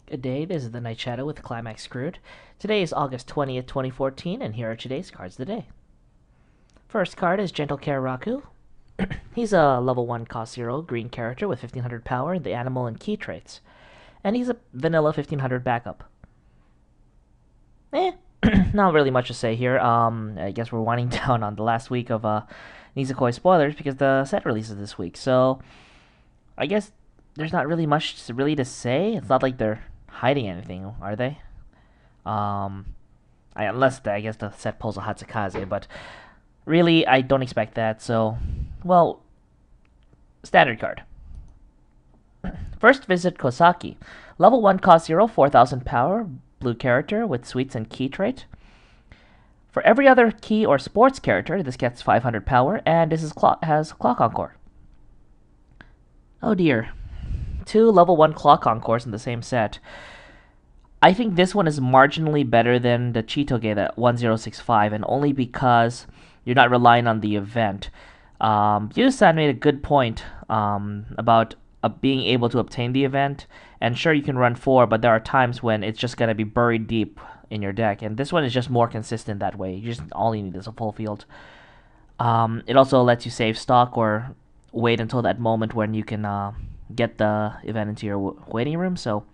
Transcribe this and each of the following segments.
Good day, this is the Night Shadow with Climax Screwed. Today is August 20th, 2014, and here are today's cards of the day. First card is Gentle Care Raku. He's a level 1 cost 0 green character with 1500 power in the animal and key traits. And he's a vanilla 1500 backup. Not really much to say here. I guess we're winding down on the last week of Nizukoi spoilers because the set releases this week. So, I guess there's not really much to say. It's not like they're hiding anything, are they? Unless I guess the set pulls a Hatsukaze, but really I don't expect that. So, well, standard card. First visit Kosaki, level 1 cost 0, 4000 power, blue character with sweets and key trait. For every other key or sports character, this gets 500 power, and this has clock encore. Oh dear. 2 level 1 clock encores in the same set. I think this one is marginally better than the Chitoge, that 1065, and only because you're not relying on the event. Yusan made a good point about being able to obtain the event, and sure you can run 4, but there are times when it's just going to be buried deep in your deck, and this one is just more consistent that way. All you need is a full field. It also lets you save stock or wait until that moment when you can get the event into your waiting room, so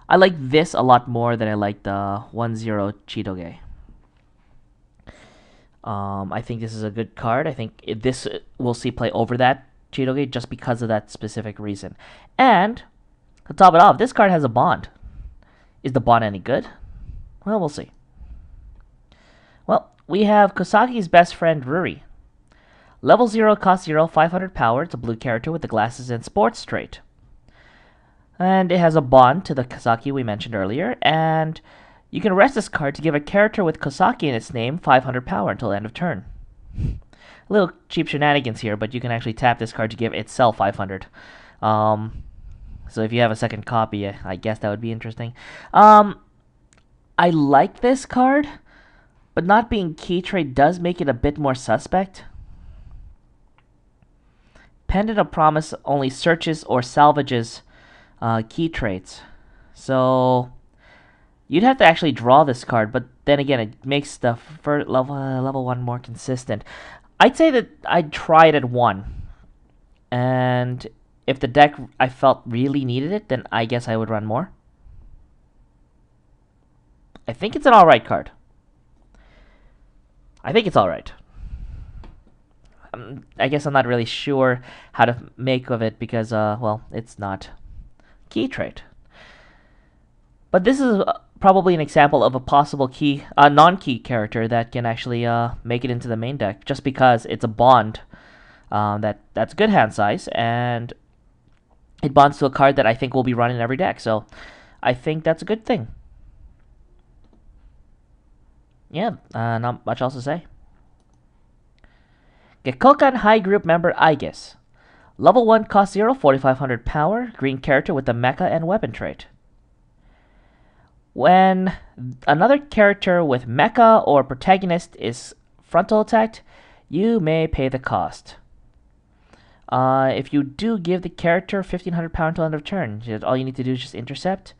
I like this a lot more than I like the 1-0 Chitoge. I think this is a good card. I think this will see play over that Chitoge just because of that specific reason. And, to top it off, this card has a bond. Is the bond any good? Well, we'll see. Well, we have Kosaki's best friend, Rory. Level 0, cost 0, 500 power. It's a blue character with the glasses and sports trait. And it has a bond to the Kosaki we mentioned earlier, and you can rest this card to give a character with Kosaki in its name 500 power until the end of turn. A little cheap shenanigans here, but you can actually tap this card to give itself 500. So if you have a second copy, I guess that would be interesting. I like this card, but not being key trait does make it a bit more suspect. Pendant of Promise only searches or salvages key traits. So you'd have to actually draw this card, but then again, it makes the level 1 more consistent. I'd say that I'd try it at 1. And if the deck I felt really needed it, then I guess I would run more. I think it's an alright card. I think it's alright. I guess I'm not really sure how to make of it because, well, it's not key trait. But this is probably an example of a possible key, non-key character that can actually make it into the main deck just because it's a bond that's good hand size, and it bonds to a card that I think will be run in every deck. So I think that's a good thing. Yeah, not much else to say. Gekkokan High Group member Aegis. Level 1 cost 0, 4500 power, green character with the mecha and weapon trait. When another character with mecha or protagonist is frontal attacked, you may pay the cost. If you do give the character 1500 power until end of turn, all you need to do is just intercept.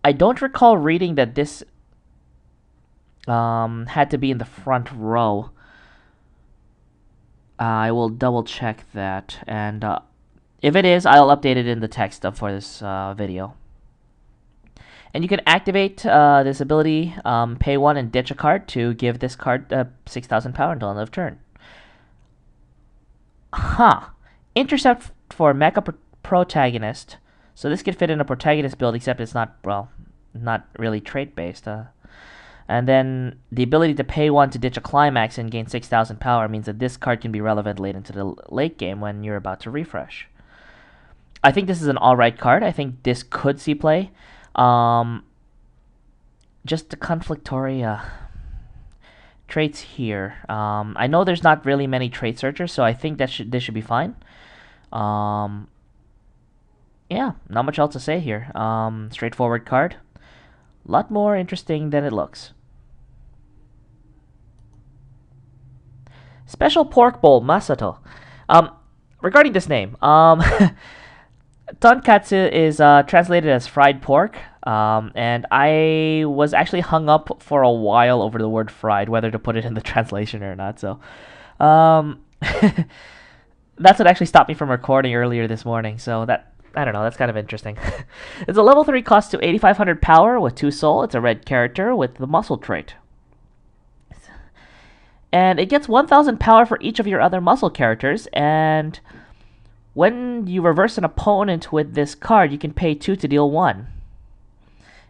I don't recall reading that this had to be in the front row. I will double check that, and if it is, I'll update it in the text for this video. And you can activate this ability, pay 1 and ditch a card to give this card 6000 power until end of turn. Intercept for mecha protagonist. So this could fit in a protagonist build, except it's not, well, not really trait based. And then the ability to pay 1 to ditch a climax and gain 6000 power means that this card can be relevant late into the late game when you're about to refresh. I think this is an alright card. I think this could see play. Just the conflictory traits here. I know there's not really many trait searchers, so I think this should be fine. Yeah, not much else to say here. Straightforward card. A lot more interesting than it looks. Special Pork Bowl Masato. Regarding this name, Tonkatsu is translated as fried pork, and I was actually hung up for a while over the word fried, whether to put it in the translation or not. So, um, that's what actually stopped me from recording earlier this morning. So that I don't know, that's kind of interesting. It's a level 3 cost to 8,500 power with 2 soul. It's a red character with the muscle trait. And it gets 1,000 power for each of your other muscle characters, and when you reverse an opponent with this card, you can pay 2 to deal 1.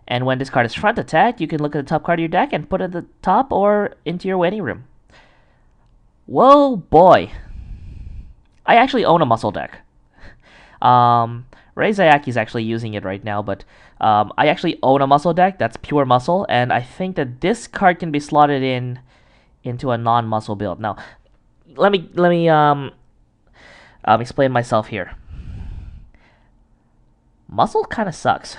And when this card is front attack, you can look at the top card of your deck and put it at the top or into your waiting room. Whoa, boy. I actually own a muscle deck. Ray Zayaki's actually using it right now, but I actually own a muscle deck that's pure muscle, and I think that this card can be slotted into a non-muscle build. Now, let me explain myself here. Muscle kind of sucks.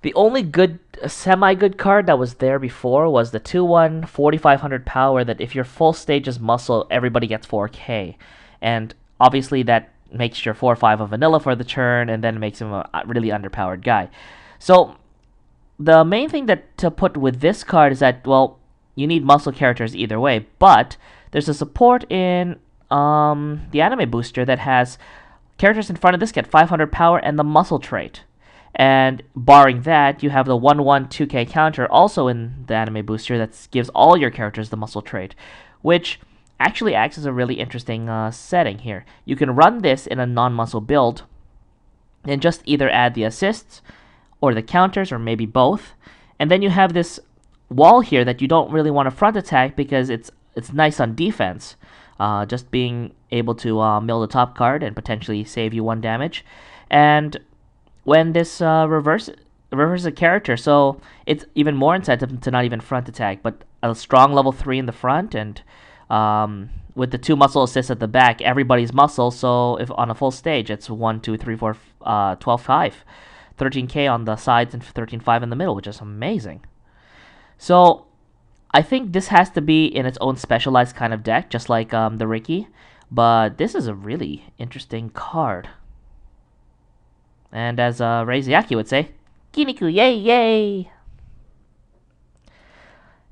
The only good, semi-good card that was there before was the 2/1 4,500 power that if your full stage is muscle, everybody gets 4k. And obviously that makes your 4/5 a vanilla for the turn, and then makes him a really underpowered guy. So the main thing that to put with this card is that, well, you need muscle characters either way, but there's a support in the anime booster that has characters in front of this get 500 power and the muscle trait. And barring that, you have the 1/1 2k counter also in the anime booster that gives all your characters the muscle trait, which actually acts as a really interesting setting here. You can run this in a non-muscle build and just either add the assists or the counters or maybe both. And then you have this wall here that you don't really want to front attack because it's nice on defense. Just being able to mill the top card and potentially save you 1 damage. And when this reverses a character, so it's even more incentive to not even front attack, but a strong level 3 in the front, and with the 2 muscle assists at the back, everybody's muscle, so if on a full stage, it's 1, 2, 3, 4, 12, 5. 13k on the sides and 13.5 in the middle, which is amazing. So I think this has to be in its own specialized kind of deck, just like the Ricky, but this is a really interesting card. And as Reiziaki would say, Kiniku, yay, yay!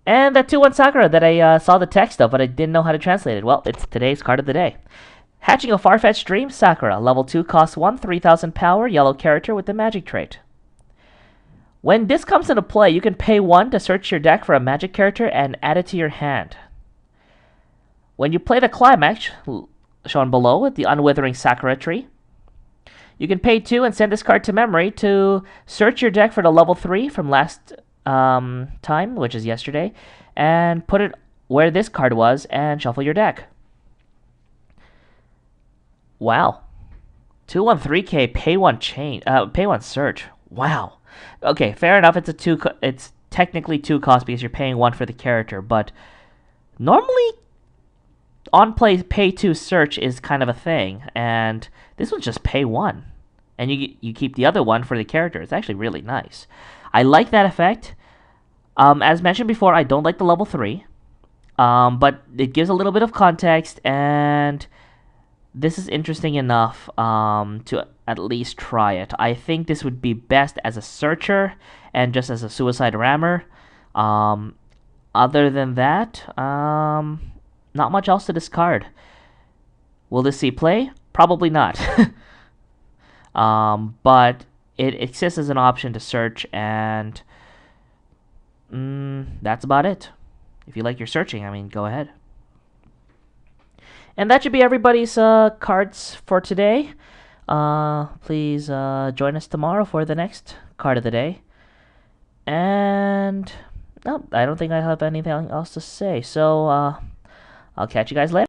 And that 2/1 Sakura that I saw the text of, but I didn't know how to translate it. Well, it's today's card of the day. Hatching a Far-Fetched Dream, Sakura. Level 2, cost 1, 3,000 power, yellow character with the magic trait. When this comes into play, you can pay 1 to search your deck for a magic character and add it to your hand. When you play the Climax, shown below with the Unwithering Sakura tree, you can pay 2 and send this card to memory to search your deck for the level 3 from last time, which is yesterday, and put it where this card was and shuffle your deck. Wow. 2/1 3k, pay 1 pay 1 search. Wow. Okay, fair enough. It's technically 2 cost because you're paying 1 for the character, but normally on play pay 2 search is kind of a thing, and this one's just pay 1, and you keep the other 1 for the character. It's actually really nice. I like that effect. As mentioned before, I don't like the level 3, but it gives a little bit of context, and this is interesting enough to at least try it. I think this would be best as a searcher and just as a suicide rammer. Other than that, not much else to discard. Will this see play? Probably not. But it exists as an option to search, and that's about it. If you like your searching, I mean, go ahead. And that should be everybody's cards for today. Please join us tomorrow for the next card of the day. And no, I don't think I have anything else to say. So I'll catch you guys later.